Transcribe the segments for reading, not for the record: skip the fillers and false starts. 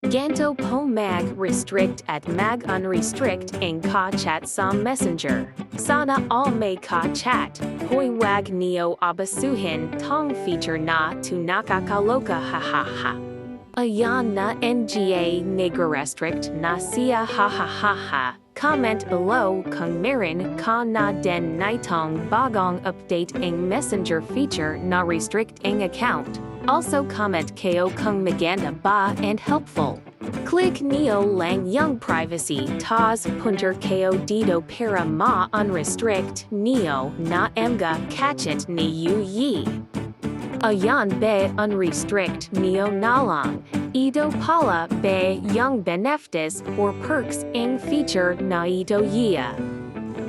Ganto po mag restrict at mag unrestrict ing ka chat sa messenger. Sana all may ka chat. Hoy wag neo abasuhin tong feature na tu nakakaloka hahaha. Ayan na nga nage-restrict na siya hahaha. Comment below kung meron ka na den nitong bagong update ing messenger feature na restrict ing account. Also comment kayo kung maganda ba and helpful. Click neo lang yung privacy tas punter kayo dito para ma-unrestrict neo na mga kachet ni yi. Ayan be unrestrict neo na lang. Ito pala be yung benefits or perks ing feature na ito yiya.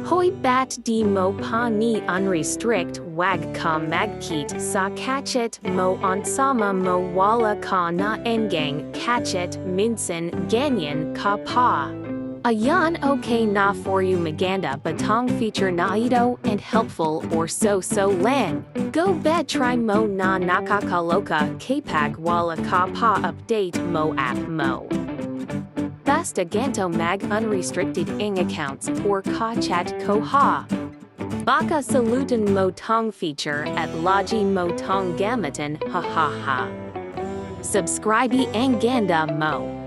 Hoy bat di mo pa ni unrestrict wag ka magkit sa kachet mo onsama mo wala ka na engang kachet minsan ganyan ka pa. Ayan okay na for you maganda batong feature na ito and helpful or so lang. Go bet try mo na nakakaloka kapag wala ka pa update mo app mo. Basta ganto mag unrestricted ing accounts or ka chat ko ha. Baka salutan mo tong feature at lagi mo tong gamitin ha ha ha. Subscribe ang ganda mo.